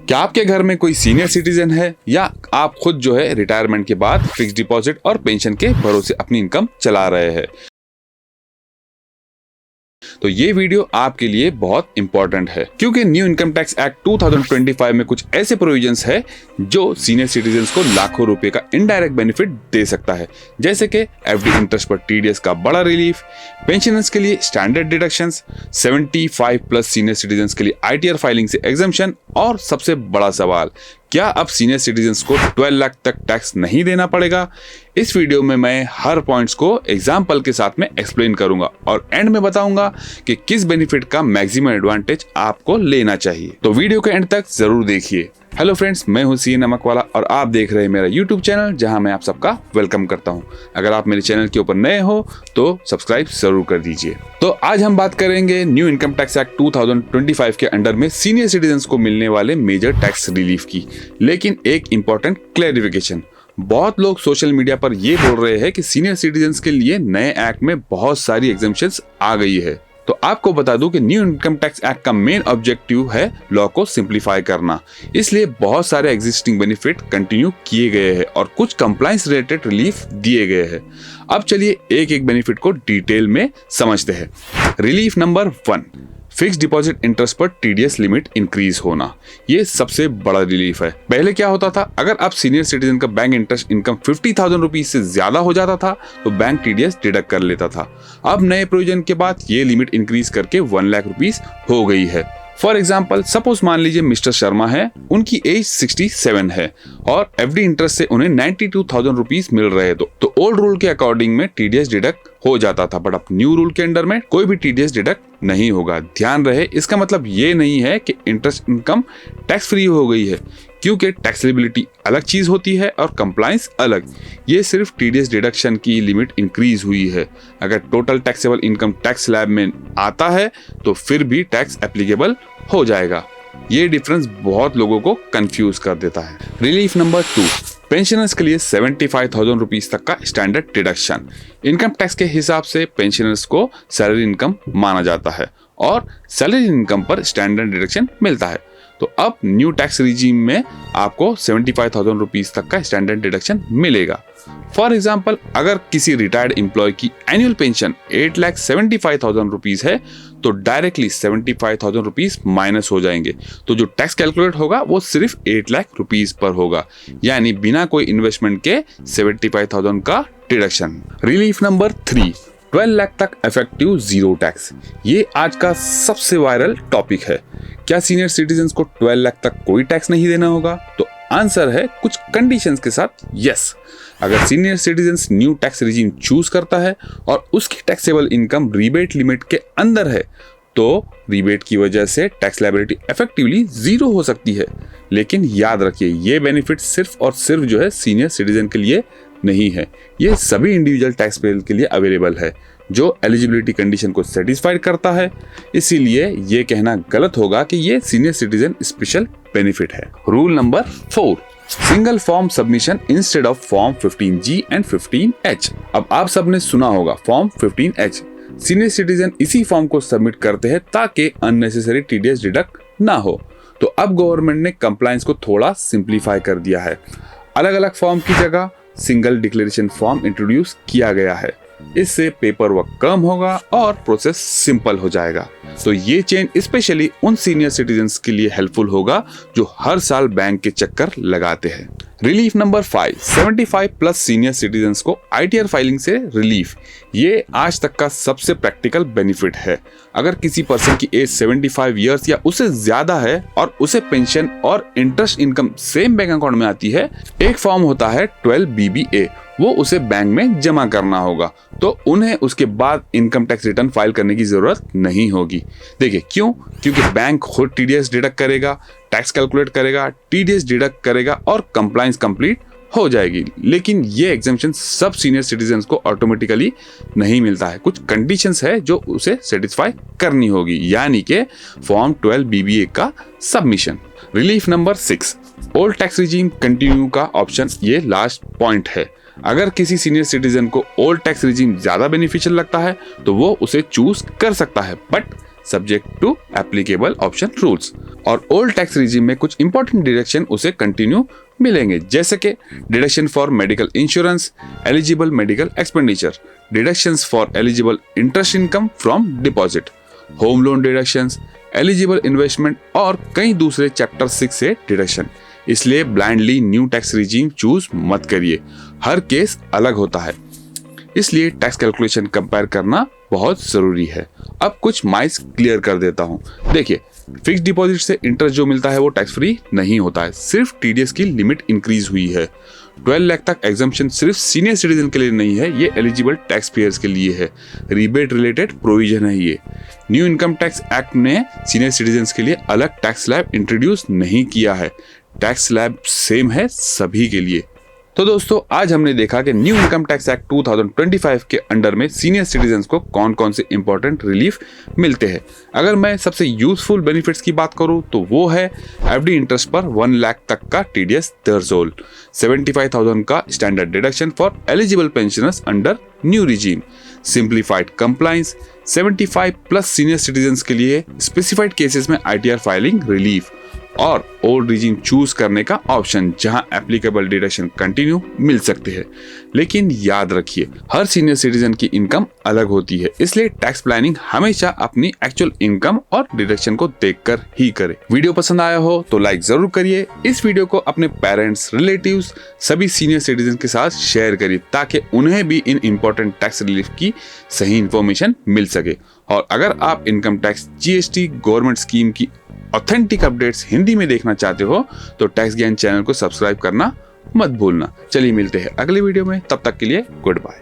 क्या आपके घर में कोई सीनियर सिटीजन है या आप खुद जो है रिटायरमेंट के बाद फिक्स डिपॉजिट और पेंशन के भरोसे अपनी इनकम चला रहे हैं, तो ये वीडियो आपके लिए बहुत इंपॉर्टेंट है क्योंकि न्यू इनकम टैक्स एक्ट 2025 में कुछ ऐसे प्रोविजंस है जो सीनियर सिटीजन्स को लाखों रुपए का इनडायरेक्ट बेनिफिट दे सकता है, जैसे कि एफडी इंटरेस्ट पर टीडीएस का बड़ा रिलीफ, पेंशनर्स के लिए standard deductions, 75 plus senior citizens के लिए आईटीआर फाइलिंग से एग्जम्पशन, और सबसे बड़ा सवाल, क्या अब सीनियर सिटीजन्स को 12 लाख तक टैक्स नहीं देना पड़ेगा? इस वीडियो में मैं हर पॉइंट्स को एग्जाम्पल के साथ में एक्सप्लेन करूंगा और एंड में बताऊंगा कि किस बेनिफिट का मैक्सिमम एडवांटेज आपको लेना चाहिए, तो वीडियो के एंड तक जरूर देखिए। हेलो फ्रेंड्स, मैं हूं सी नमकवाला और आप देख रहे हैं मेरा यूट्यूब चैनल जहां मैं आप सबका वेलकम करता हूं। अगर आप मेरे चैनल के ऊपर नए हो तो सब्सक्राइब जरूर कर दीजिए। तो आज हम बात करेंगे न्यू इनकम टैक्स एक्ट 2025 के अंडर में सीनियर सिटीजन्स को मिलने वाले मेजर टैक्स रिलीफ की। लेकिन एक इंपॉर्टेंट क्लैरिफिकेशन, बहुत लोग सोशल मीडिया पर ये बोल रहे हैं कि सीनियर सिटीजन्स के लिए नए एक्ट में बहुत सारी एग्जम्पशंस आ गई है। तो आपको बता दूं कि न्यू इनकम टैक्स एक्ट का मेन ऑब्जेक्टिव है लॉ को सिंप्लीफाई करना, इसलिए बहुत सारे एग्जिस्टिंग बेनिफिट कंटिन्यू किए गए हैं और कुछ कंप्लायंस रिलेटेड रिलीफ दिए गए हैं। अब चलिए एक एक बेनिफिट को डिटेल में समझते हैं। Relief number 1, fix deposit interest पर टीडीएस लिमिट इंक्रीज होना। ये सबसे बड़ा रिलीफ है। पहले क्या होता था, अगर आप सीनियर सिटीजन का बैंक इंटरेस्ट इनकम 50,000 रुपीज से ज्यादा हो जाता था तो बैंक टीडीएस डिडक्ट कर लेता था। अब नए प्रोविजन के बाद ये लिमिट इंक्रीज करके 1 लाख रुपीज हो गई है। फॉर एग्जाम्पल, सपोज मान लीजिए मिस्टर शर्मा है, उनकी एज 67 है और एफडी इंटरेस्ट से उन्हें 92,000 रुपीज मिल रहे तो ओल्ड रूल के अकॉर्डिंग में टीडीएस डिडक्ट हो जाता था, बट अब न्यू रूल के अंडर में कोई भी टीडीएस डिडक्ट नहीं होगा। ध्यान रहे, इसका मतलब ये नहीं है कि इंटरेस्ट इनकम टैक्स फ्री हो गई है, क्योंकि टैक्सेबिलिटी अलग चीज होती है और कंप्लायंस अलग। ये सिर्फ टीडीएस डिडक्शन की लिमिट इंक्रीज हुई है। अगर total taxable income tax slab में आता है तो फिर भी टैक्स एप्लीकेबल हो जाएगा। ये डिफरेंस बहुत लोगों को कंफ्यूज कर देता है। रिलीफ नंबर 2, पेंशनर्स के लिए 75,000 रुपीज तक का स्टैंडर्ड डिडक्शन। इनकम टैक्स के हिसाब से पेंशनर्स को सैलरी इनकम माना जाता है और सैलरी इनकम पर स्टैंडर्ड डिडक्शन मिलता है। तो अब न्यू टैक्स रिजीम में आपको 75,000 रुपीज तक का स्टैंडर्ड डिडक्शन मिलेगा। फॉर एग्जाम्पल, अगर किसी रिटायर्ड एम्प्लॉय की एनुअल पेंशन 8,75,000 रुपीज है तो डायरेक्टली 75,000 रुपीज माइनस हो जाएंगे, तो जो टैक्स कैलकुलेट होगा वो सिर्फ 8 लाख रुपीज पर होगा, यानी बिना कोई इन्वेस्टमेंट के 75,000 का डिडक्शन। रिलीफ नंबर 3, 12 लाख तक इफेक्टिव जीरो टैक्स। ये आज का सबसे वायरल टॉपिक है। क्या सीनियर सिटीजन्स को 12 लाख तक कोई टैक्स नहीं देना होगा? तो आंसर है कुछ कंडीशंस के साथ यस। अगर senior citizens new tax regime choose करता है और उसकी टैक्सेबल इनकम रिबेट लिमिट के अंदर है तो रिबेट की वजह से टैक्स लायबिलिटी इफेक्टिवली जीरो हो सकती है। लेकिन याद रखिए, ये बेनिफिट सिर्फ और सिर्फ जो है सीनियर सिटीजन के लिए नहीं है, ये सभी इंडिविजुअल टैक्स पेयर के लिए अवेलेबल है जो एलिजिबिलिटी कंडीशन को सेटिस्फाइड करता है। इसीलिए ये कहना गलत होगा कि ये सीनियर सिटीजन स्पेशल बेनिफिट है। Rule number 4, single form submission instead of form 15G and 15H। अब आप सबने सुना होगा फॉर्म 15H। सीनियर सिटीजन इसी फॉर्म को सबमिट करते हैं ताकि अननेसेसरी टीडीएस डिडक्ट ना हो। तो अब गवर्नमेंट ने कंप्लायंस को थोड़ा सिंप्लीफाई कर दिया है। अलग अलग फॉर्म की जगह सिंगल डिक्लेरेशन फॉर्म इंट्रोड्यूस किया गया है। इससे पेपर वर्क कम होगा और प्रोसेस सिंपल हो जाएगा। तो ये चेंज स्पेशली उन सीनियर सिटीजन्स के लिए हेल्पफुल होगा जो हर साल बैंक के चक्कर लगाते हैं। Relief number 5, 75 plus senior citizens को आईटीआर फाइलिंग से रिलीफ। ये आज तक का सबसे प्रैक्टिकल बेनिफिट है। अगर किसी पर्सन की एज 75 इयर्स या उससे ज्यादा है और उसे पेंशन और interest income same bank account में आती है, एक फॉर्म होता है 12BBA, वो उसे बैंक में जमा करना होगा, तो उन्हें उसके बाद इनकम टैक्स रिटर्न फाइल करने की जरूरत नहीं होगी। देखिए क्यों? क्योंकि बैंक खुद टीडीएस डिडक्ट करेगा, टैक्स कैलकुलेट करेगा, टीडीएस डिडक्ट करेगा और कंप्लायंस कंप्लीट हो जाएगी। लेकिन ये एग्जम्पशन सब सीनियर सिटीजन्स को ऑटोमेटिकली नहीं मिलता है। कुछ कंडीशंस है जो उसे सेटिस्फाई करनी होगी, यानी कि फॉर्म 12BBA का submission. Relief number 6, old tax regime continue का ऑप्शन, ये लास्ट पॉइंट है। अगर किसी सीनियर सिटीजन को ओल्ड टैक्स रिजीम ज्यादा बेनिफिशियल लगता है तो वो उसे चूज कर सकता है, but subject to applicable option rules. और ओल्ड टैक्स रिजीम में कुछ इंपॉर्टेंट डिडक्शन उसे कंटिन्यू मिलेंगे, जैसे कि deduction for medical insurance, eligible medical expenditure, deductions for eligible interest income from deposit, home loan deductions, eligible investment और कई दूसरे चैप्टर 6 से डिडक्शन। इसलिए blindly new tax regime choose मत करिए, हर केस अलग होता है, इसलिए टैक्स कैलकुलेशन कंपेयर करना बहुत जरूरी है। अब कुछ माइल्स क्लियर कर देता हूं। देखिए, फिक्स्ड डिपॉजिट से इंटरेस्ट जो मिलता है वो टैक्स फ्री नहीं होता है, सिर्फ टीडीएस की लिमिट इंक्रीज हुई है। 12 लाख तक एग्जम्पशन सिर्फ सीनियर सिटीजन के लिए नहीं है, ये एलिजिबल टैक्स पेयर्स के लिए है। रिबेट रिलेटेड प्रोविजन है ये। न्यू इनकम टैक्स एक्ट ने सीनियर सिटीजन के लिए अलग टैक्स स्लैब इंट्रोड्यूस नहीं किया है, टैक्स स्लैब सेम है सभी के लिए। तो दोस्तों, आज हमने देखा कि न्यू इनकम टैक्स एक्ट 2025 के अंडर में सीनियर सिटीजन्स को कौन कौन से इंपॉर्टेंट रिलीफ मिलते हैं। अगर मैं सबसे यूजफुल बेनिफिट्स की बात करूं तो वो है एफडी इंटरेस्ट पर 1 लाख तक का टीडीएस थ्रेशोल्ड, 75,000 का standard deduction for eligible pensioners under new regime, simplified compliance, 75 plus senior citizens के लिए स्पेसिफाइड केसेस में आईटीआर फाइलिंग रिलीफ और ओल्ड रिजीम चूज करने का ऑप्शन, जहां एप्लीकेबल डिडक्शन कंटिन्यू मिल सकते हैं। लेकिन याद रखिए, हर सीनियर सिटीजन की इनकम अलग होती है, इसलिए टैक्स प्लानिंग हमेशा अपनी एक्चुअल इनकम और डिडक्शन को देखकर ही करें। वीडियो पसंद आया हो तो लाइक जरूर करिए। इस वीडियो को अपने पेरेंट्स, रिलेटिव्स, सभी सीनियर सिटीजन के साथ शेयर करिए ताकि उन्हें भी इन इंपॉर्टेंट टैक्स रिलीफ की सही इंफॉर्मेशन मिल सके। और अगर आप income tax, GST, government scheme की ऑथेंटिक अपडेट्स हिंदी में देखना चाहते हो तो टैक्स ज्ञान चैनल को सब्सक्राइब करना मत भूलना। चलिए मिलते हैं अगले वीडियो में, तब तक के लिए गुड बाय।